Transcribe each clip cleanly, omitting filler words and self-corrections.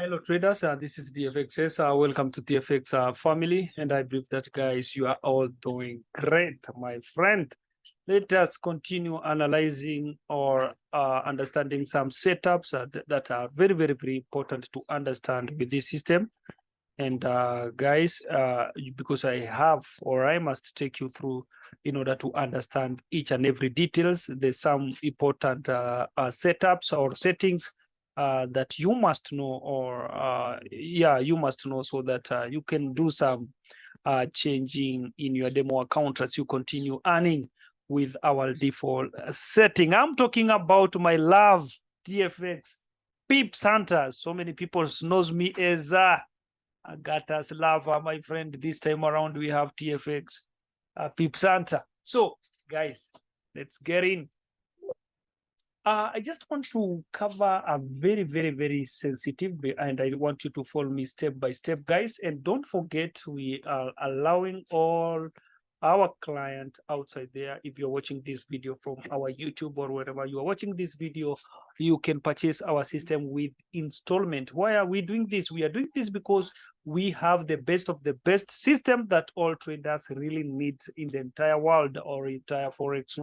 Hello traders, this is DFXS. Welcome to DFX family, and I believe that guys, you are all doing great, my friend. Let us continue analyzing or understanding some setups that are very, very, very important to understand with this system. And guys, because I have or I must take you through in order to understand each and every details. There's some important setups or settings that you must know, or you must know, so that you can do some changing in your demo account as you continue earning with our default setting. I'm talking about my love TFX Pips Hunter. So many people knows me as Agatas Lava, my friend. This time around we have TFX Pips Hunter. So guys, let's get in. I just want to cover a very, very, very sensitive, and I want you to follow me step by step, guys. And don't forget, we are allowing all our client outside there. If you're watching this video from our YouTube or wherever you are watching this video, you can purchase our system with installment. Why are we doing this? We are doing this because we have the best of the best system that all traders really need in the entire world or entire Forex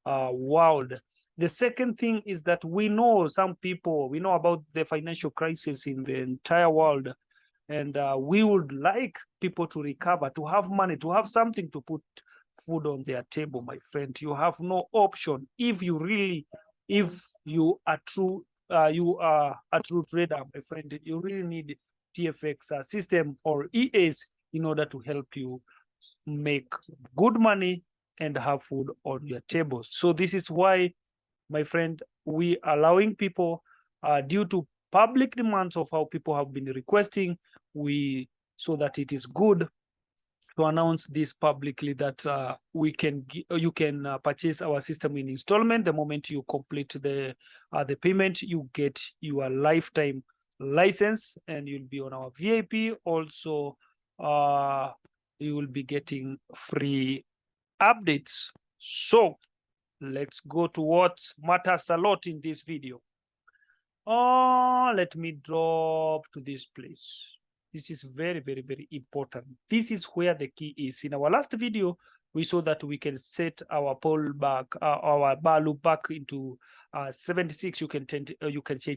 world. The second thing is that we know about the financial crisis in the entire world, and we would like people to recover, to have money, to have something to put food on their table, my friend. You have no option. If you are true trader, my friend, you really need TFX system or EAs in order to help you make good money and have food on your table. So this is why, my friend, we are allowing people due to public demands of how people have been requesting, so that it is good to announce this publicly, that you can purchase our system in installment. The moment you complete the payment, you get your lifetime license and you'll be on our VIP. Also, you will be getting free updates. So let's go to what matters a lot in this video. Let me drop to this place. This is very, very, very important. This is where the key is. In our last video, we saw that we can set our pullback, our value back into 76. You can change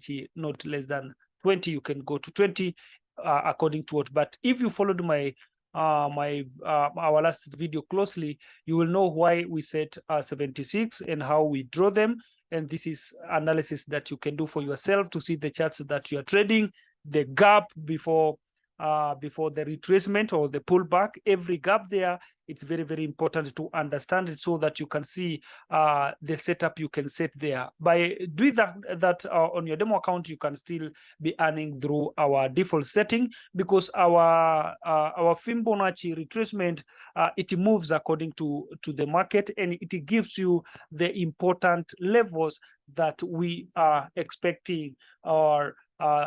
it not less than 20. You can go to 20 according to what. But if you followed my our last video closely, you will know why we set 76 and how we draw them. And this is analysis that you can do for yourself to see the charts that you are trading, the gap before the retracement or the pullback. Every gap there, it's very, very important to understand it so that you can see the setup you can set there. By doing that on your demo account, you can still be earning through our default setting, because our Fibonacci retracement, it moves according to the market, and it gives you the important levels that we are expecting, or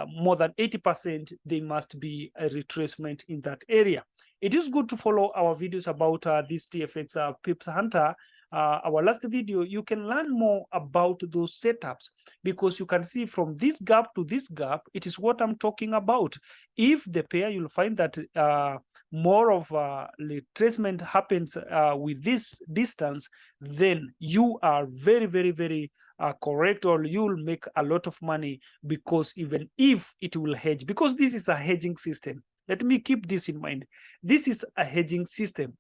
more than 80%, there must be a retracement in that area. It is good to follow our videos about this TFX Pips Hunter. Our last video, you can learn more about those setups, because you can see from this gap to this gap, it is what I'm talking about. If the pair, you'll find that more of retracement happens with this distance, then you are very, very, very correct, or you'll make a lot of money, because even if it will hedge, because this is a hedging system. Let me keep this in mind. This is a hedging system,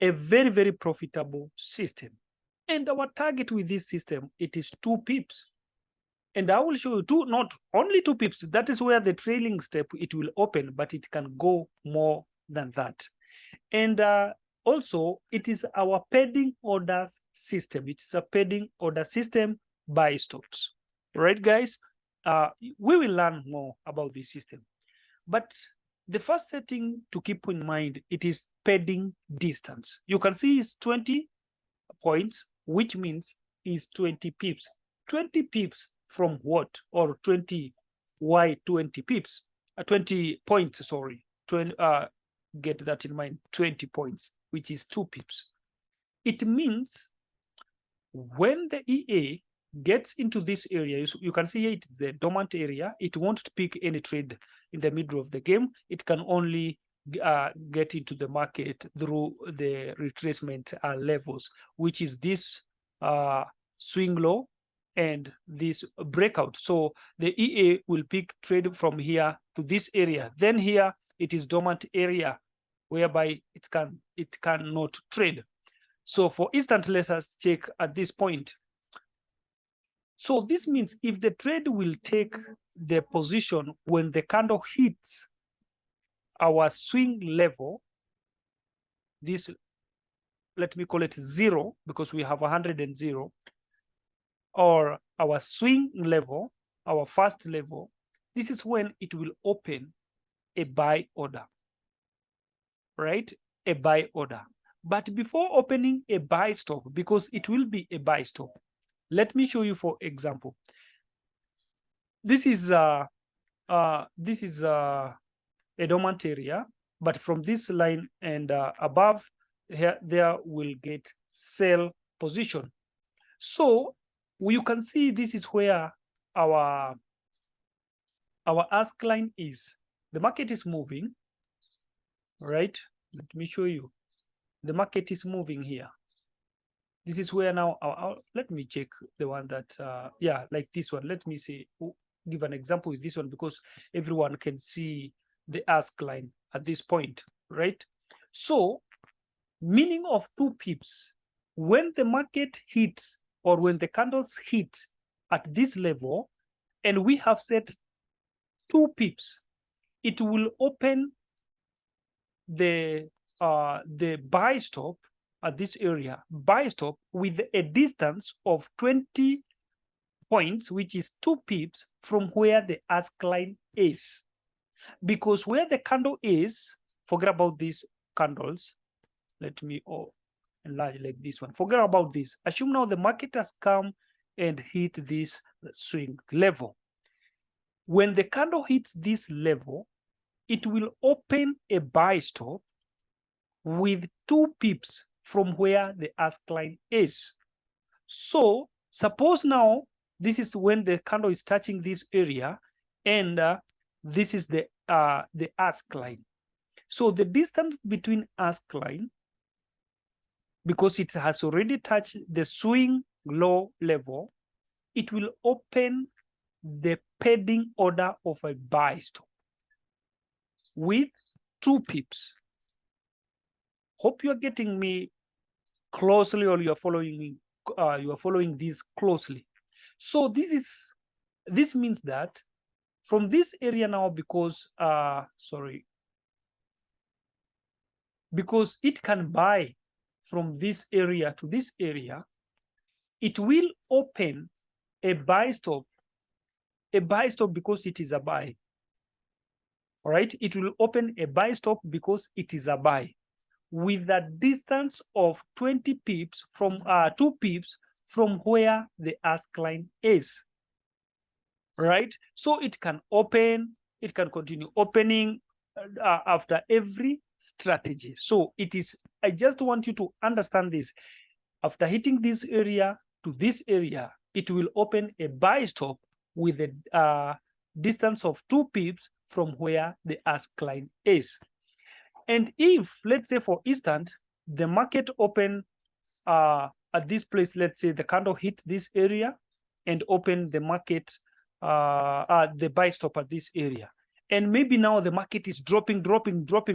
a very, very profitable system. And our target with this system, it is 2 pips. And I will show you not only 2 pips. That is where the trailing step, it will open, but it can go more than that. And also, it is our pending orders system. It is a pending order system by stops. Right, guys? We will learn more about this system. But the first setting to keep in mind, it is pending distance. You can see it's 20 points, which means is 20 pips. 20 pips from what? Or 20, why 20 pips? 20 points, sorry. 20, get that in mind, 20 points, which is 2 pips. It means when the EA gets into this area, you can see here it's the dormant area. It won't pick any trade in the middle of the game. It can only get into the market through the retracement levels, which is this swing low and this breakout. So the EA will pick trade from here to this area. Then here it is dormant area whereby it cannot trade. So for instance, let us check at this point. So this means if the trade will take the position when the candle hits our swing level, this, let me call it 0 because we have 100, or our swing level, our first level, this is when it will open a buy order, right? A buy order. But before opening a buy stop, because it will be a buy stop, let me show you, for example. This is a dormant area, but from this line and above here, there will get sell position. So you can see this is where our ask line is. The market is moving, right? Let me show you. The market is moving here. This is where now let me check the one that yeah, like this one. Let me see, give an example with this one because everyone can see the ask line at this point, right? So meaning of 2 pips, when the market hits or when the candles hit at this level and we have set 2 pips, it will open the buy stop at this area, buy stop with a distance of 20 points, which is 2 pips from where the ask line is. Because where the candle is, forget about these candles. Let me enlarge like this one. Forget about this. Assume now the market has come and hit this swing level. When the candle hits this level, it will open a buy stop with 2 pips from where the ask line is. So suppose now this is when the candle is touching this area, and this is the ask line. So the distance between ask line, because it has already touched the swing low level, it will open the pending order of a buy stop with 2 pips. Hope you are getting me closely, or you are following me. You are following this closely. So this means that from this area now, because because it can buy from this area to this area, it will open a buy stop because it is a buy. All right, it will open a buy stop because it is a buy with a distance of 20 pips from 2 pips from where the ask line is. Right, so it can open, it can continue opening after every strategy. So it is, I just want you to understand this. After hitting this area to this area, it will open a buy stop with a distance of 2 pips from where the ask line is. And if, let's say for instance, the market open at this place, let's say the candle hit this area and open the market the buy stop at this area, and maybe now the market is dropping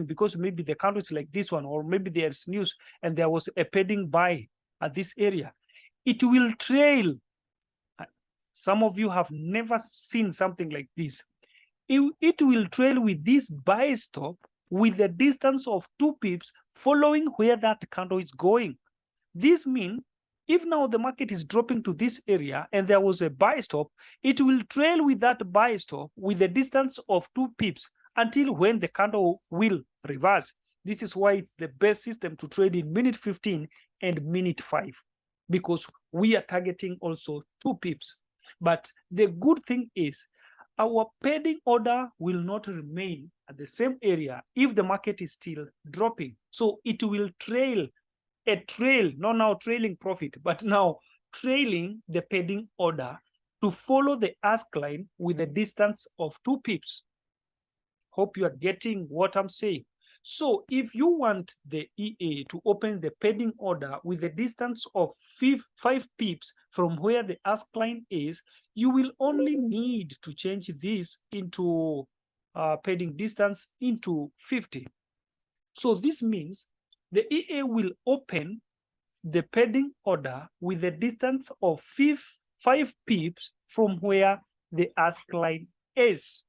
because maybe the candle is like this one, or maybe there's news and there was a pending buy at this area, it will trail. Some of you have never seen something like this. It will trail with this buy stop with a distance of 2 pips following where that candle is going. This means if now the market is dropping to this area and there was a buy stop, it will trail with that buy stop with a distance of 2 pips until when the candle will reverse. This is why it's the best system to trade in minute 15 and minute 5, because we are targeting also 2 pips. But the good thing is our pending order will not remain at the same area if the market is still dropping. So it will trail, not now trailing profit, but now trailing the pending order to follow the ask line with a distance of 2 pips. Hope you are getting what I'm saying. So if you want the EA to open the pending order with a distance of 5 pips from where the ask line is, you will only need to change this into pending distance into 50. So this means the EA will open the pending order with a distance of 5 pips from where the ask line is.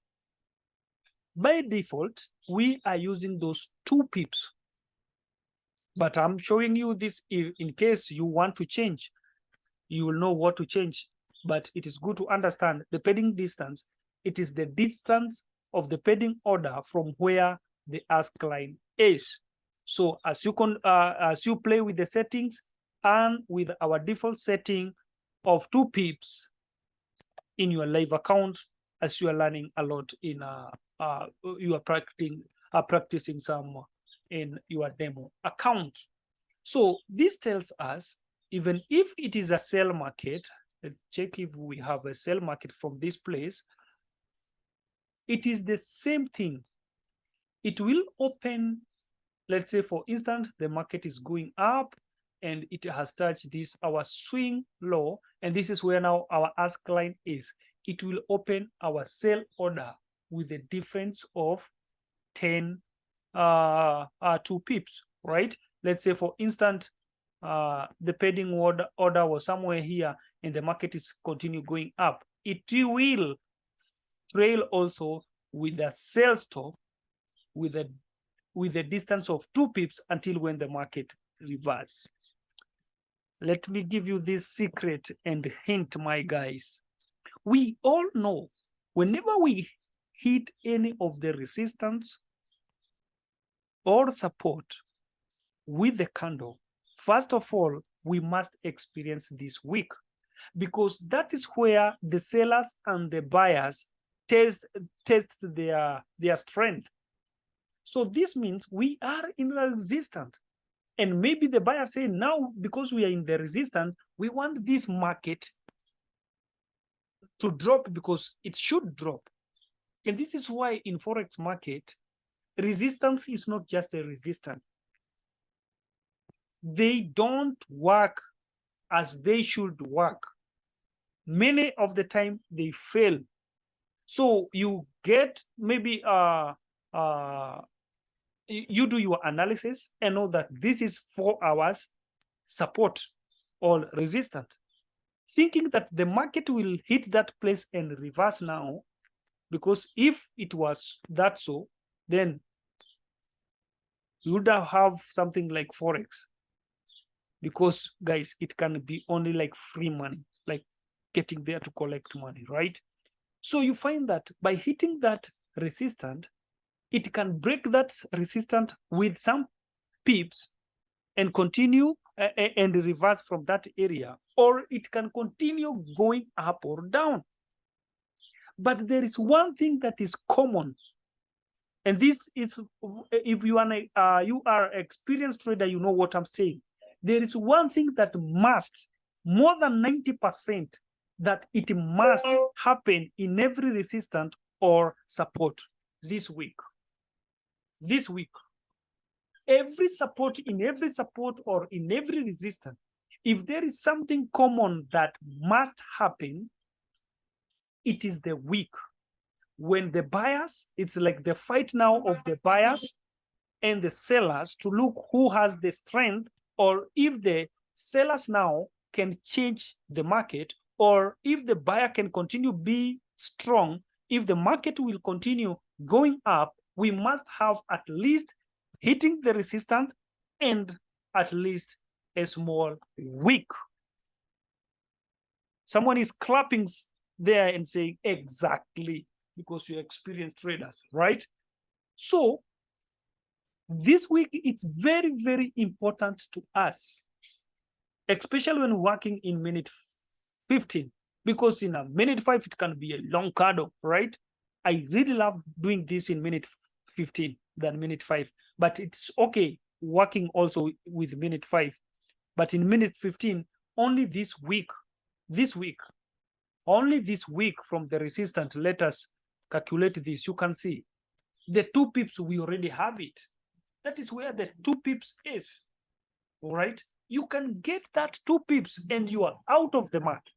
By default, we are using those 2 pips. But I'm showing you this in case you want to change. You will know what to change. But it is good to understand the pending distance. It is the distance of the pending order from where the ask line is. So as you play with the settings and with our default setting of 2 pips in your live account, as you are learning a lot in you are practicing some in your demo account. So this tells us, even if it is a sell market, let's check if we have a sell market from this place, it is the same thing. It will open, let's say for instance, the market is going up and it has touched this, our swing low, and this is where now our ask line is. It will open our sell order with a difference of 2 pips, right? Let's say for instance, the pending order was somewhere here and the market is continue going up. It will trail also with a sell stop with a distance of 2 pips until when the market reverses. Let me give you this secret and hint, my guys. We all know whenever we hit any of the resistance or support with the candle, first of all, we must experience this wick, because that is where the sellers and the buyers test their strength. So this means we are in the resistance. And maybe the buyer say, now, because we are in the resistance, we want this market to drop because it should drop. And this is why in Forex market, resistance is not just a resistance. They don't work as they should work. Many of the time they fail. So you get maybe you do your analysis and know that this is 4 hours support or resistance, thinking that the market will hit that place and reverse now, because if it was that so, then you would have something like Forex, because guys, it can be only like free money, like getting there to collect money, right? So you find that by hitting that resistance, it can break that resistance with some pips and continue and reverse from that area, or it can continue going up or down. But there is one thing that is common, and this is, if you are an experienced trader, you know what I'm saying. There is one thing that must, more than 90%, that it must happen in every resistance or support this week. This week, every support, in every support or in every resistance, if there is something common that must happen, it is the week. When the buyers, it's like the fight now of the buyers and the sellers to look who has the strength, or if the sellers now can change the market, or if the buyer can continue be strong, if the market will continue going up, we must have at least hitting the resistance and at least a small wick. Someone is clapping there and saying exactly, because you're experienced traders, right? So this week, it's very, very important to us, especially when working in minute 15, because in a minute 5, it can be a long candle, right? I really love doing this in minute 15 than minute 5, but it's okay working also with minute 5. But in minute 15, only this week, only this week from the resistance, let us calculate this. You can see the 2 pips, we already have it. That is where the 2 pips is, all right? You can get that 2 pips and you are out of the market.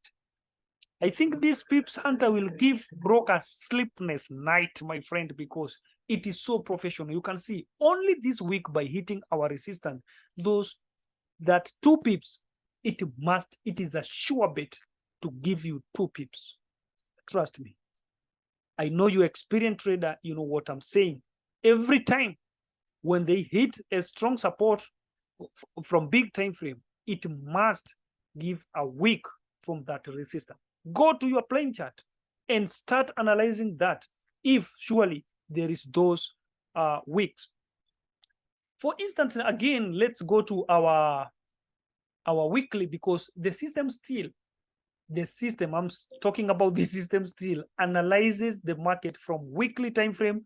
I think this pips hunter will give broker sleepless night, my friend, because it is so professional. You can see only this week by hitting our resistance, that 2 pips, it is a sure bet to give you 2 pips. Trust me. I know you experienced trader, you know what I'm saying. Every time when they hit a strong support from big time frame, it must give a week from that resistance. Go to your plain chart and start analyzing that if surely there is those weeks. For instance, again, let's go to our weekly, because the system still, I'm talking about the system still analyzes the market from weekly time frame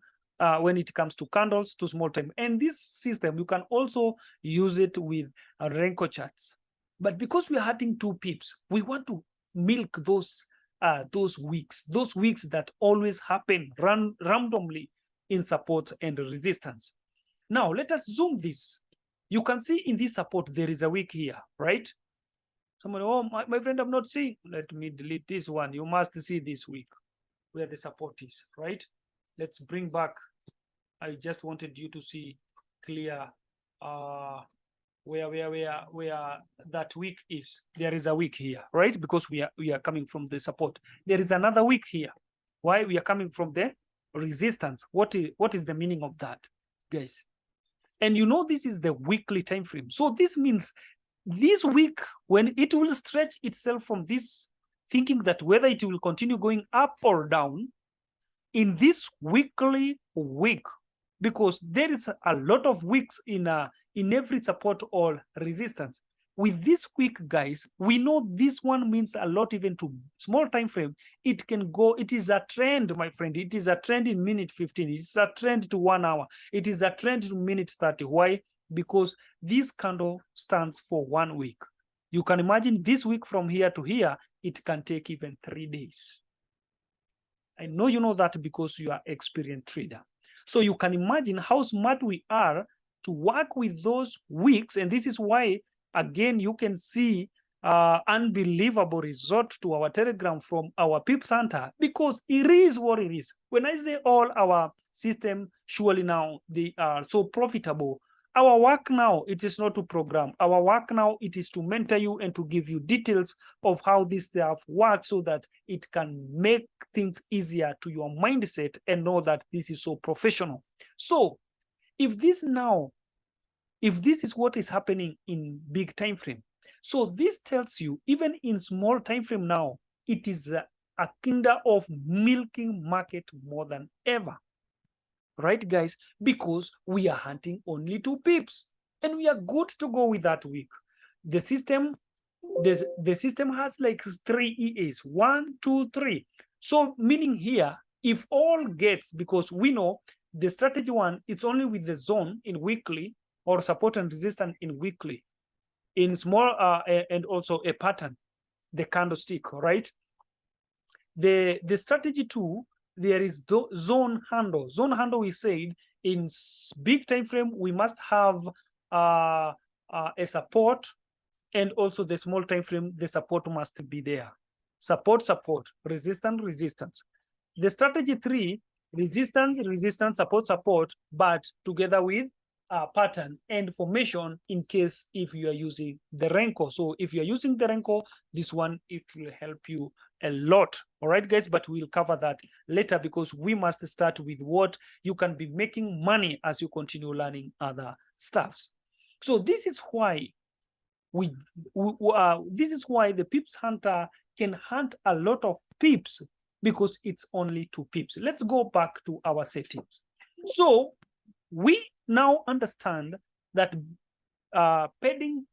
when it comes to candles to small time. And this system, you can also use it with Renko charts. But because we are hunting 2 pips, we want to milk those weeks that always happen randomly in support and resistance. Now, let us zoom this. You can see in this support, there is a week here, right? Someone, oh, my friend, I'm not seeing. Let me delete this one. You must see this week where the support is, right? Let's bring back. I just wanted you to see clear where that week is. There is a week here, right? Because we are coming from the support. There is another week here. Why? We are coming from the resistance. What is the meaning of that, guys? And you know, this is the weekly time frame. So this means this week, when it will stretch itself from this, thinking that whether it will continue going up or down in this weekly week, because there is a lot of weeks in every support or resistance. With this week, guys, we know this one means a lot even to small time frame. It can go, it is a trend, my friend. It is a trend in minute 15. It's a trend to 1 hour. It is a trend to minute 30. Why? Because this candle stands for 1 week. You can imagine this week from here to here, it can take even 3 days. I know you know that because you are experienced trader. So you can imagine how smart we are to work with those weeks. And this is why, again, you can see unbelievable result to our Telegram from our Pips Hunter, because it is what it is. When I say all our system, surely now they are so profitable. Our work now, it is not to program. Our work now, it is to mentor you and to give you details of how this stuff works so that it can make things easier to your mindset and know that this is so professional. So if this is what is happening in big time frame, so this tells you even in small time frame now, it is a kingdom of milking market more than ever. Right, guys? Because we are hunting only 2 pips and we are good to go with that week. The system has like 3 EAs, 1, 2, 3. So meaning here, if all gets, because we know the strategy one, it's only with the zone in weekly or support and resistance in weekly, in small and also a pattern, the candlestick, right? The strategy 2, there is zone handle. Zone handle, we said in big time frame, we must have a support, and also the small time frame, the support must be there. Support, resistance. The strategy 3, resistance, support, but together with pattern and formation in case if you are using the Renko. So if you are using the Renko, this one, it will help you a lot. All right, guys, but we'll cover that later because we must start with what you can be making money as you continue learning other stuffs. So this is why this is why the Pips Hunter can hunt a lot of pips, because it's only 2 pips. Let's go back to our settings. So we now understand that padding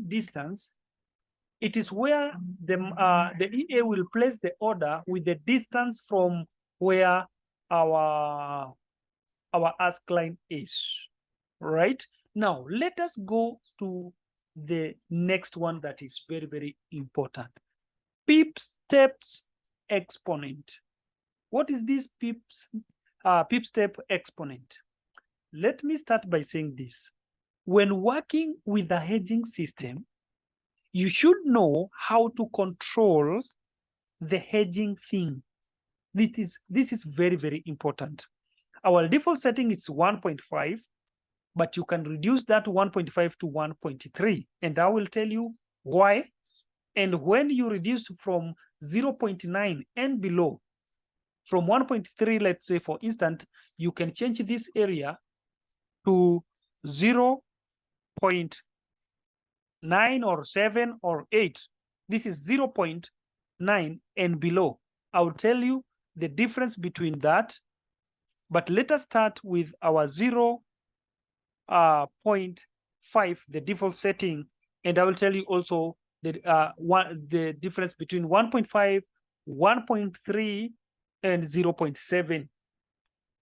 distance, it is where the EA will place the order with the distance from where our ask line is, right? Now, let us go to the next one that is very, very important. Pip steps exponent. What is this pip step exponent? Let me start by saying this. When working with a hedging system, you should know how to control the hedging thing. This is very, very important. Our default setting is 1.5, but you can reduce that 1.5 to 1.3. And I will tell you why. And when you reduce from 0.9 and below, from 1.3, let's say, for instance, you can change this area to 0.9 or 7 or 8. This is 0.9 and below. I'll tell you the difference between that. But let us start with our 0.5, the default setting. And I will tell you also the difference between 1.5, 1.3, and 0.7.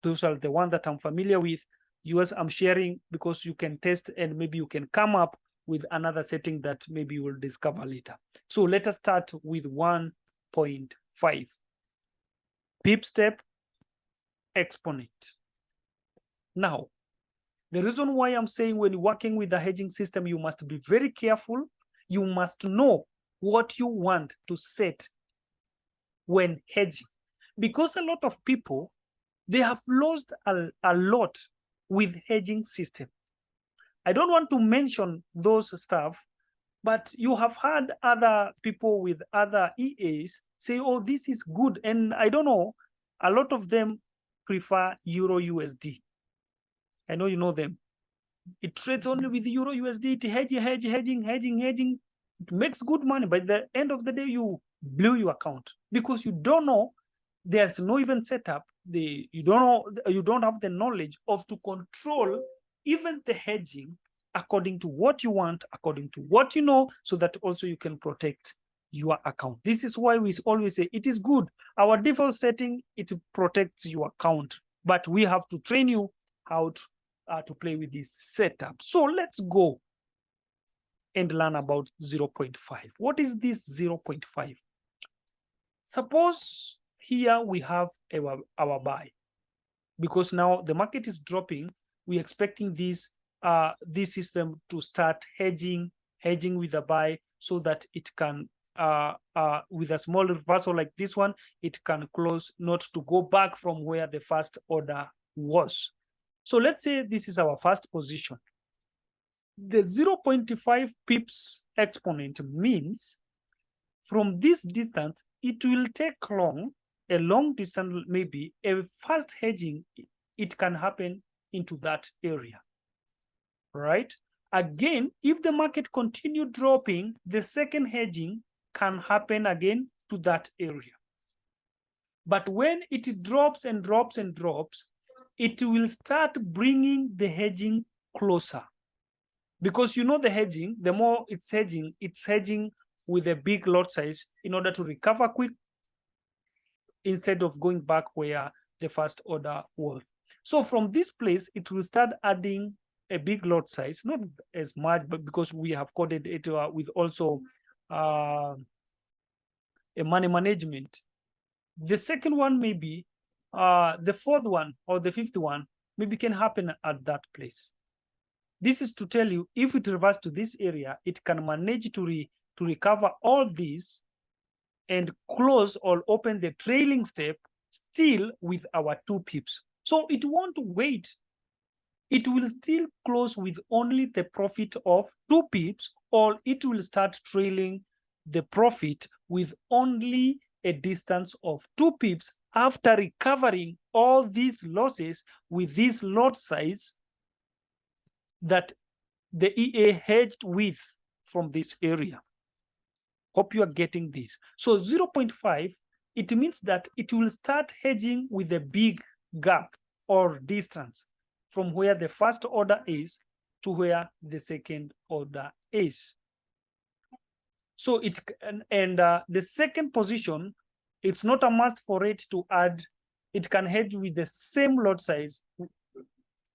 Those are the ones that I'm familiar with. Yours I'm sharing because you can test and maybe you can come up with another setting that maybe you will discover later. So let us start with 1.5. Pip step exponent. Now, the reason why I'm saying when you're working with the hedging system, you must be very careful. You must know what you want to set when hedging. Because a lot of people, they have lost a lot with hedging system. I don't want to mention those stuff, but you have heard other people with other EAs say, oh, this is good. And I don't know, a lot of them prefer Euro USD. I know you know them. It trades only with Euro USD, it hedging. It makes good money. By the end of the day, you blew your account because you don't know, there's no even setup. You don't have the knowledge of to control even the hedging according to what you want, according to what you know, so that also you can protect your account. This is why we always say it is good. Our default setting, it protects your account, but we have to train you how to play with this setup. So let's go and learn about 0.5. What is this 0.5? Suppose here we have our buy, because now the market is dropping. We're expecting this system to start hedging with a buy, so that it can with a small reversal like this one, it can close, not to go back from where the first order was. So let's say this is our first position. The 0.5 pips exponent means from this distance, it will take a long distance, maybe a fast hedging, it can happen into that area, right? Again, if the market continue dropping, the second hedging can happen again to that area. But when it drops and drops and drops, it will start bringing the hedging closer. Because you know the hedging, the more it's hedging with a big lot size in order to recover quick, instead of going back where the first order was. So from this place, it will start adding a big lot size, not as much, but because we have coded it with also a money management. The second one, maybe the fourth one or the fifth one, maybe can happen at that place. This is to tell you, if it reverses to this area, it can manage to recover all these and close or open the trailing step still with our 2 pips. So it won't wait. It will still close with only the profit of 2 pips, or it will start trailing the profit with only a distance of 2 pips after recovering all these losses with this lot size that the EA hedged with from this area. Hope you are getting this. So 0.5, it means that it will start hedging with a big gap or distance from where the first order is to where the second order is. So the second position, it's not a must for it to add. It can hedge with the same lot size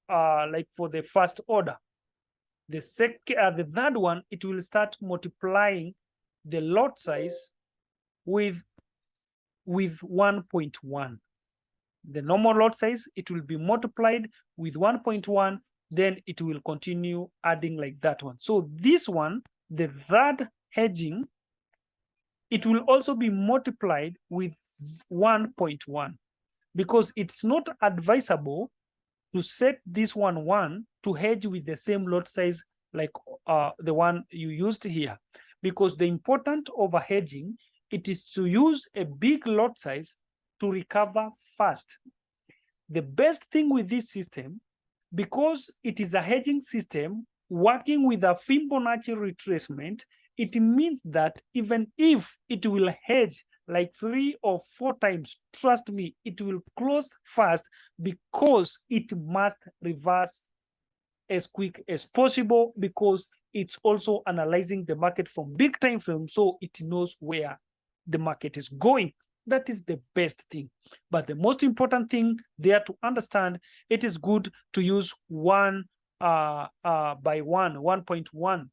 like for the first order. The third one, it will start multiplying the lot size with 1.1. The normal lot size, it will be multiplied with 1.1, then it will continue adding like that one. So this one, the third hedging, it will also be multiplied with 1.1, because it's not advisable to set this one to hedge with the same lot size like the one you used here, because the important of a hedging, it is to use a big lot size to recover fast. The best thing with this system, because it is a hedging system working with a Fibonacci retracement, it means that even if it will hedge like 3 or 4 times, trust me, it will close fast, because it must reverse as quick as possible, because it's also analyzing the market from big time frame, so it knows where the market is going. That is the best thing. But the most important thing there to understand, it is good to use 1.1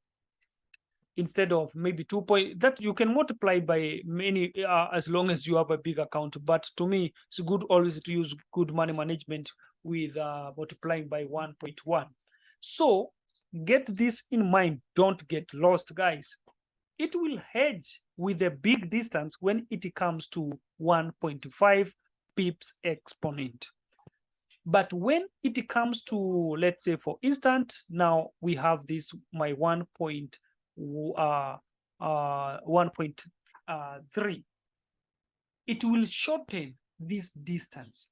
instead of maybe 2 point. That you can multiply by many as long as you have a big account. But to me, it's good always to use good money management with multiplying by 1.1. So get this in mind. Don't get lost, guys. It will hedge with a big distance when it comes to 1.5 pips exponent. But when it comes to, let's say, for instance, now we have this, my 1.3, it will shorten this distance.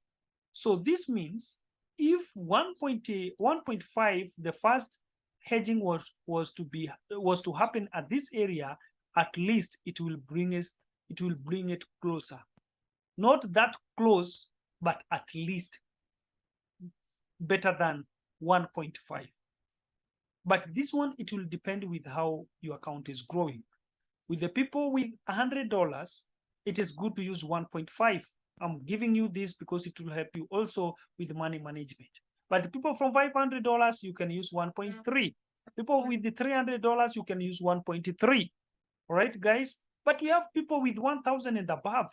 So this means if 1.5, the first hedging was to happen at this area, at least it will bring it closer. Not that close, but at least better than 1.5. But this one, it will depend with how your account is growing. With the people with $100, it is good to use 1.5. I'm giving you this because it will help you also with money management. But the people from $500, you can use 1.3. People with the $300, you can use 1.3. All right, guys? But we have people with 1,000 and above.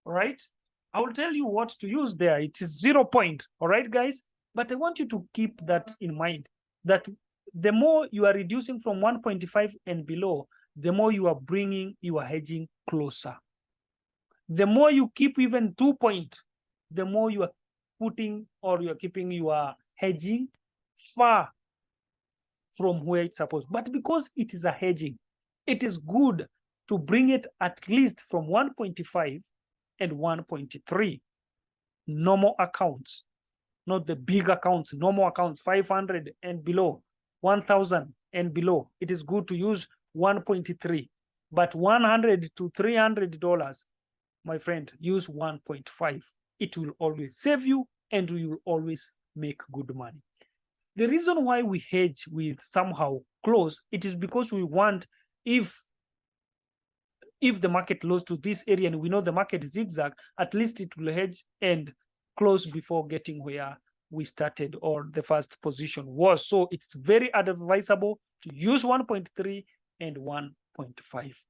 All right? I will tell you what to use there. It is 0 point. All right, guys? But I want you to keep that in mind, that the more you are reducing from 1.5 and below, the more you are bringing your hedging closer. The more you keep even 2 point, the more you are putting, or you are keeping your hedging far from where it's supposed. But because it is a hedging, it is good to bring it at least from 1.5 and 1.3. Normal accounts, not the big accounts, normal accounts, 500 and below, 1,000 and below. It is good to use 1.3. But $100 to $300, my friend, use 1.5. It will always save you, and you will always make good money. The reason why we hedge with somehow close, it is because we want, if the market close to this area and we know the market is zigzag, at least it will hedge and close before getting where we started or the first position was. So it's very advisable to use 1.3 and 1.5.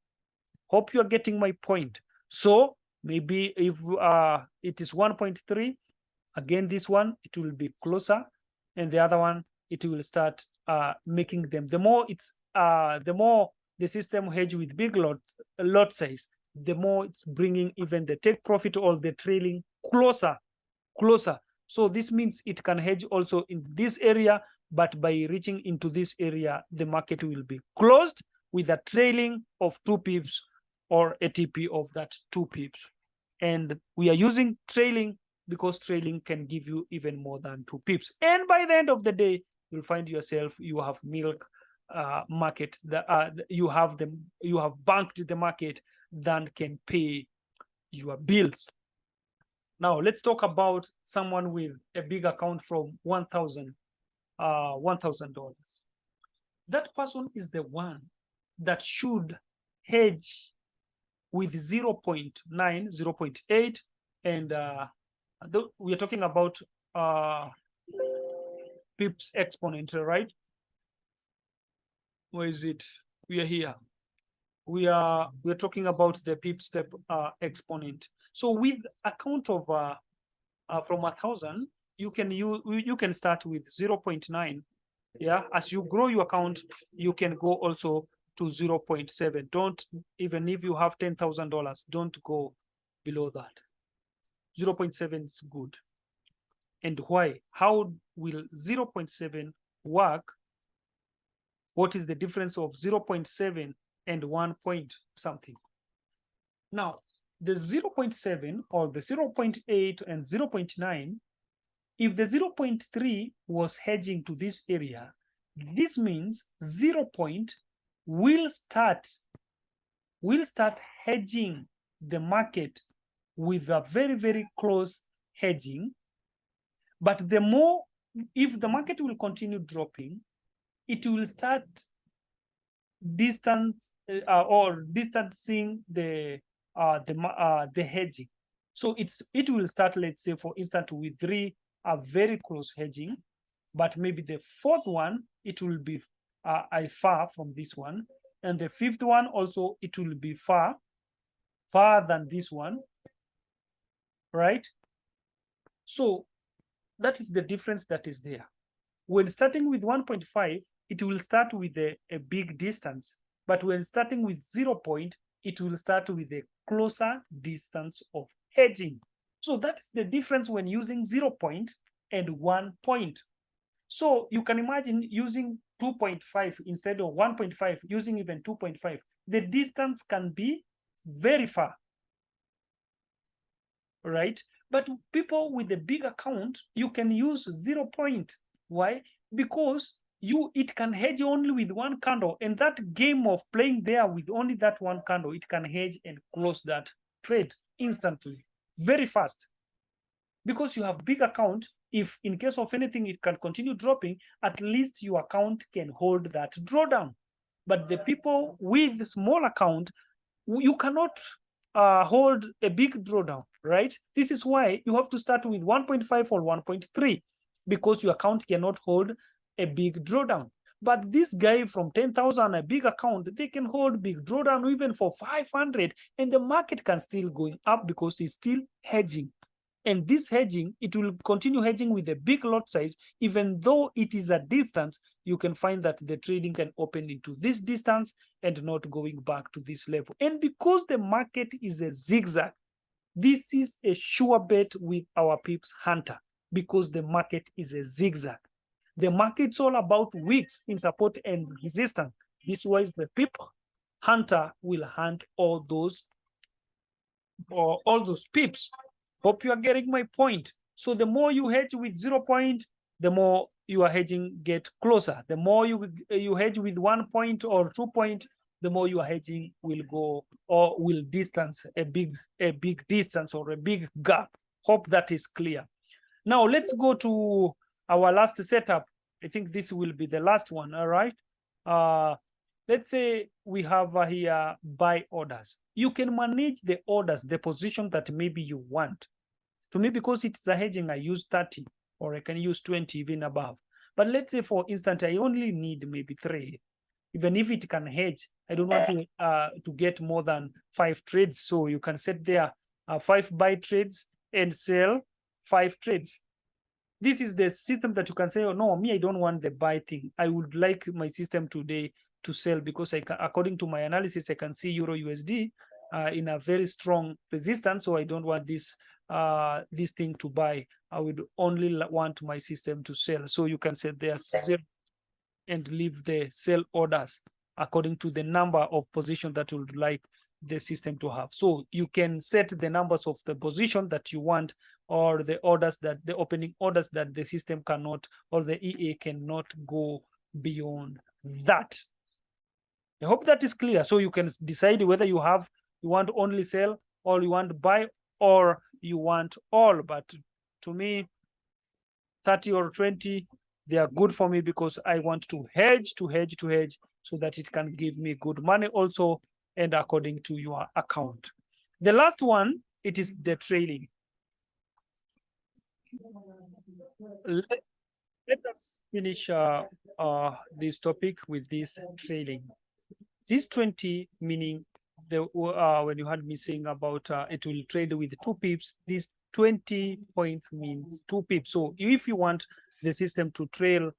Hope you're getting my point. So maybe if it is 1.3, again, this one, it will be closer, and the other one, it will start making them. The more the system hedge with big lot size, the more it's bringing even the take profit or the trailing closer. So this means it can hedge also in this area, but by reaching into this area, the market will be closed with a trailing of 2 pips or a TP of that 2 pips. And we are using trailing because trailing can give you even more than 2 pips. And by the end of the day, you'll find yourself, you have milk market, you have banked the market that can pay your bills. Now let's talk about someone with a big account from $1,000. That person is the one that should hedge with 0.9, 0.8, and we are talking about pips exponent, right? Where is it? We are here. We're talking about the pip step exponent. So with a count of from 1,000, you can start with 0.9. Yeah, as you grow your account, you can go also to 0.7. Don't, even if you have $10,000, don't go below that. 0.7 is good. And why? How will 0.7 work? What is the difference of 0.7 and 1 point something? Now, the 0.7 or the 0.8 and 0.9, if the 0.3 was hedging to this area, this means 0 point will start hedging the market with a very, very close hedging. But the more, if the market will continue dropping, it will start distancing the hedging. So it will start, let's say, for instance, with 3 are very close hedging, but maybe the 4th one, it will be far from this one, and the 5th one also, it will be far than this one, right? So that is the difference that is there. When starting with 1.5, it will start with a big distance, but when starting with 0 point, it will start with a closer distance of hedging. So that is the difference when using 0 point and 1 point. So you can imagine using 2.5 instead of 1.5, using even 2.5. The distance can be very far, right? But people with a big account, you can use 0 point. Why? Because it can hedge only with 1 candle, and that game of playing there with only that 1 candle, it can hedge and close that trade instantly, very fast. Because you have big account, if in case of anything it can continue dropping, at least your account can hold that drawdown. But the people with small account, you cannot hold a big drawdown, right? This is why you have to start with 1.5 or 1.3, because your account cannot hold a big drawdown. But this guy from 10,000, a big account, they can hold big drawdown even for 500, and the market can still going up because it's still hedging. And this hedging, it will continue hedging with a big lot size. Even though it is a distance, you can find that the trading can open into this distance and not going back to this level. And because the market is a zigzag, this is a sure bet with our pips hunter, because the market is a zigzag. The market's all about wicks in support and resistance. This way, the pip hunter will hunt all those pips. Hope you are getting my point. So the more you hedge with 0 point, the more your hedging get closer. The more you hedge with 1 point or 2 point, the more your hedging will go or will distance a big distance or a big gap. Hope that is clear. Now let's go to our last setup. I think this will be the last one. All right. Let's say we have here buy orders. You can manage the orders, the position that maybe you want. To me, because it's a hedging, I use 30, or I can use 20, even above. But let's say, for instance, I only need maybe 3. Even if it can hedge, I don't want to get more than 5 trades. So you can set there 5 buy trades and sell 5 trades. This is the system that you can say, oh, no, me, I don't want the buy thing. I would like my system today to sell, because I can, according to my analysis, I can see Euro USD in a very strong resistance. So I don't want this thing to buy. I would only want my system to sell. So you can set there and leave the sell orders according to the number of position that you would like the system to have. So you can set the numbers of the position that you want, or the orders that the opening orders that the system cannot, or the EA cannot go beyond that. I hope that is clear. So you can decide whether you want only sell, or you want buy, or you want all. But to me, 30 or 20, they are good for me, because I want to hedge, so that it can give me good money also, and according to your account. The last one, it is the trailing. Let us finish this topic with this trading. This 20 meaning the when you had me saying about it will trade with 2 pips, this 20 points means 2 pips. So if you want the system to trail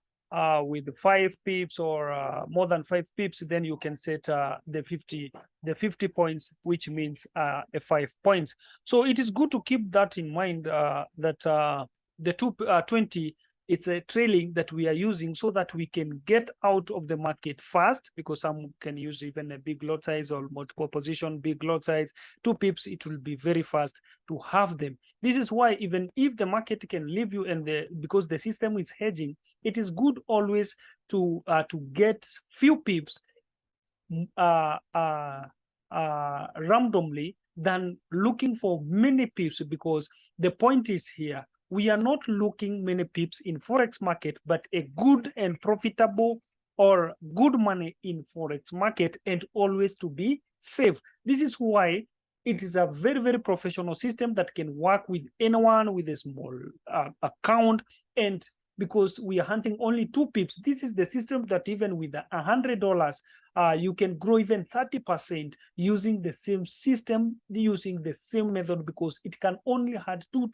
with 5 pips or more than 5 pips, then you can set the 50 points, which means a 5 points. So it is good to keep that in mind, that the 20, it's a trailing that we are using so that we can get out of the market fast, because some can use even a big lot size or multiple position, big lot size, 2 pips, it will be very fast to have them. This is why even if the market can leave you and because the system is hedging, it is good always to get few pips randomly than looking for many pips, because the point is here, we are not looking many pips in Forex market, but a good and profitable or good money in Forex market, and always to be safe. This is why it is a very, very professional system that can work with anyone with a small account. And because we are hunting only 2 pips, this is the system that even with $100, you can grow even 30% using the same system, using the same method, because it can only add 2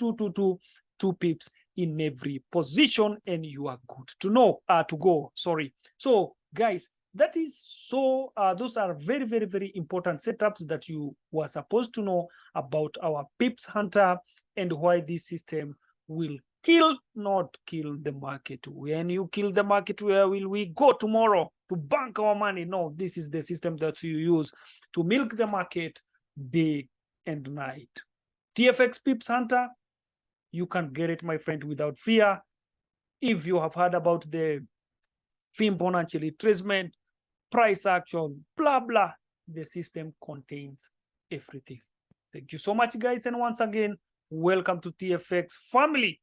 pips in every position, and you are good to know, to go, sorry. So guys, that is so those are very, very, very important setups that you were supposed to know about our pips hunter, and why this system will not kill the market. When you kill the market, where will we go tomorrow to bank our money? No, this is the system that you use to milk the market day and night. TFX Pips Hunter, you can get it, my friend, without fear. If you have heard about the Fibonacci retracement, price action, blah, blah, the system contains everything. Thank you so much, guys. And once again, welcome to TFX family.